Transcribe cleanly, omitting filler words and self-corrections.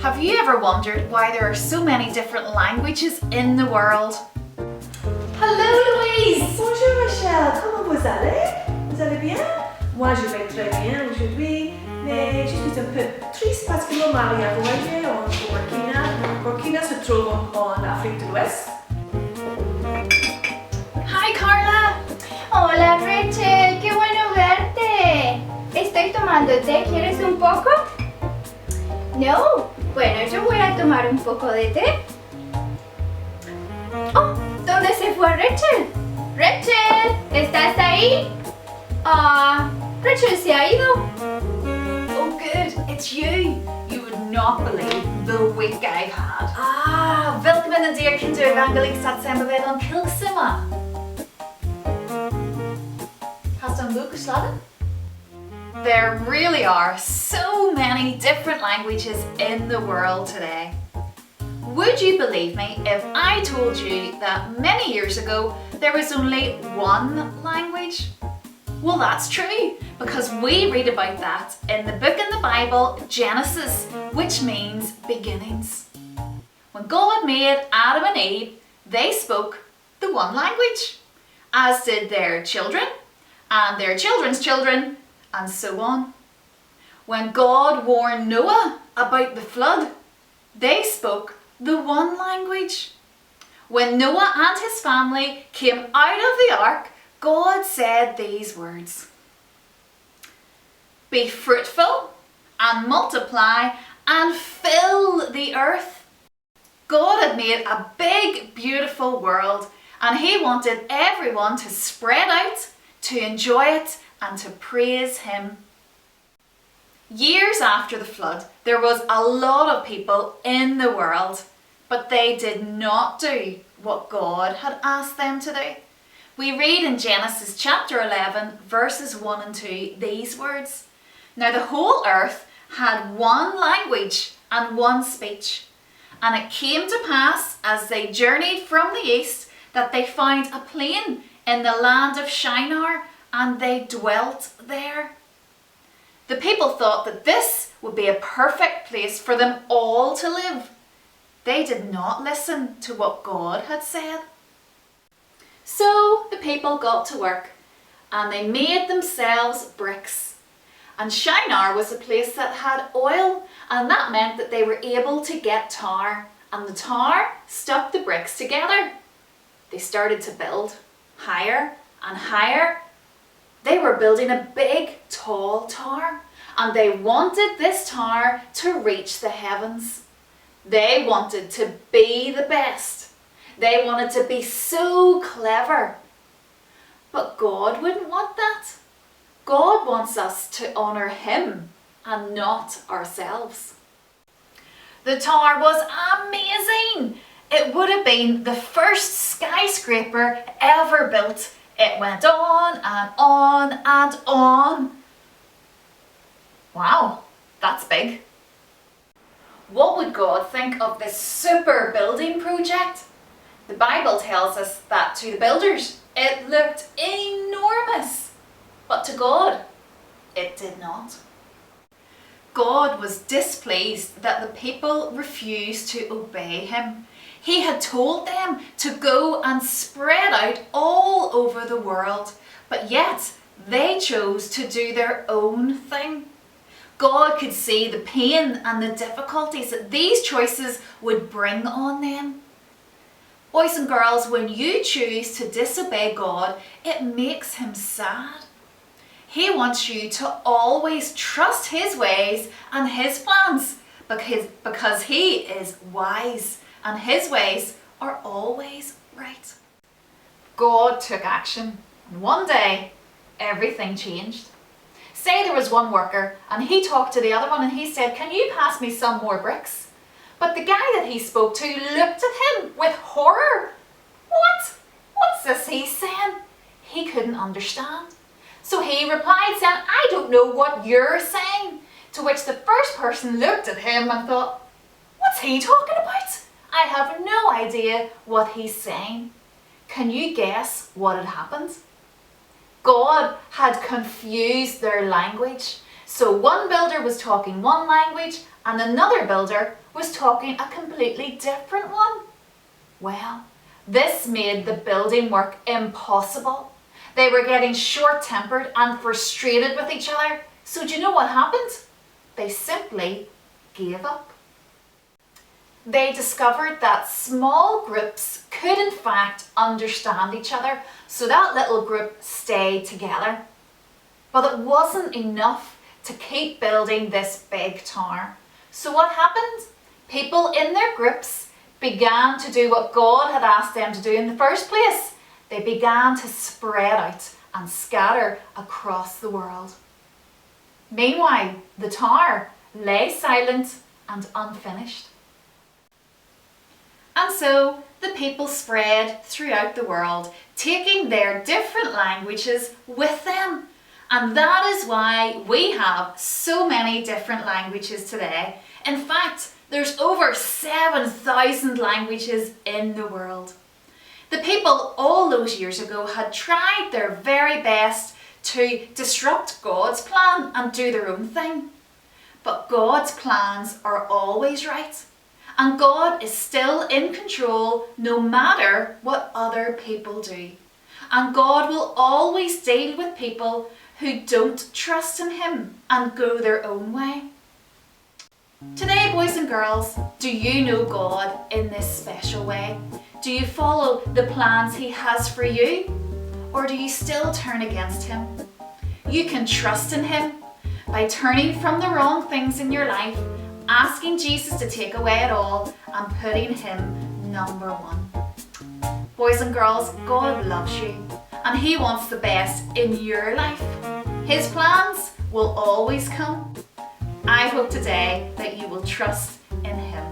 Have you ever wondered why there are so many different languages in the world? Hello Louise! Bonjour Rachel, comment vous allez? Vous allez bien? Moi je vais très bien aujourd'hui, mais je suis un peu triste parce que mon mari a voyagé au Burkina. Burkina se trouve en Afrique de l'Ouest. Hi Carla! Hola Rachel, qué bueno verte. Estoy tomando té, ¿quieres un poco? No, bueno, yo voy a tomar un poco de té. Oh, ¿dónde se fue Rachel? Rachel, ¿estás ahí? Rachel se ha ido. Oh good, it's you! You would not believe the week I've had. Welkom in de dierkinder rangeling staat zijn bij dan Kilksima. Hast du een boek geslagen? There really are so many different languages in the world today. Would you believe me if I told you that many years ago there was only one language? Well, that's true, because we read about that in the book in the Bible, Genesis, which means beginnings. When God made Adam and Eve, they spoke the one language, as did their children, and their children's children, and so on. When God warned Noah about the flood, they spoke the one language. When Noah and his family came out of the ark, God said these words: "Be fruitful and multiply and fill the earth." God had made a big, beautiful world, and He wanted everyone to spread out, to enjoy it, and to praise Him. Years after the flood, there was a lot of people in the world, but they did not do what God had asked them to do. We read in Genesis chapter 11, verses 1 and 2, these words: "Now the whole earth had one language and one speech. And it came to pass, as they journeyed from the east, that they found a plain in the land of Shinar, and they dwelt there." The people thought that this would be a perfect place for them all to live. They did not listen to what God had said. So the people got to work, and they made themselves bricks. And Shinar was a place that had oil, and that meant that they were able to get tar, and the tar stuck the bricks together. They started to build higher and higher. They were building a big, tall tower, and they wanted this tower to reach the heavens. They wanted to be the best. They wanted to be so clever. But God wouldn't want that. God wants us to honour Him and not ourselves. The tower was amazing. It would have been the first skyscraper ever built. It went on and on and on. Wow, that's big. What would God think of this super building project? The Bible tells us that to the builders it looked enormous, but to God it did not. God was displeased that the people refused to obey Him. He had told them to go and spread out all over the world, but yet they chose to do their own thing. God could see the pain and the difficulties that these choices would bring on them. Boys and girls, when you choose to disobey God, it makes Him sad. He wants you to always trust His ways and His plans because He is wise and His ways are always right. God took action, and one day everything changed. Say there was one worker and he talked to the other one and he said, "Can you pass me some more bricks?" But the guy that he spoke to looked at him with horror. What's this he's saying? He couldn't understand. So he replied saying, "I don't know what you're saying." To which the first person looked at him and thought, "What's he talking about? I have no idea what he's saying." Can you guess what had happened? God had confused their language. So one builder was talking one language and another builder was talking a completely different one. Well, this made the building work impossible. They were getting short-tempered and frustrated with each other. So do you know what happened? They simply gave up. They discovered that small groups could in fact understand each other, so that little group stayed together. But it wasn't enough to keep building this big tower. So what happened? People in their groups began to do what God had asked them to do in the first place. They began to spread out and scatter across the world. Meanwhile, the tower lay silent and unfinished. And so the people spread throughout the world, taking their different languages with them. And that is why we have so many different languages today. In fact, there's over 7,000 languages in the world. The people all those years ago had tried their very best to disrupt God's plan and do their own thing. But God's plans are always right. And God is still in control no matter what other people do. And God will always deal with people who don't trust in Him and go their own way. Today, boys and girls, do you know God in this special way? Do you follow the plans He has for you? Or do you still turn against Him? You can trust in Him by turning from the wrong things in your life, asking Jesus to take away it all and putting Him number one. Boys and girls, God loves you and He wants the best in your life. His plans will always come. I hope today that you will trust in Him.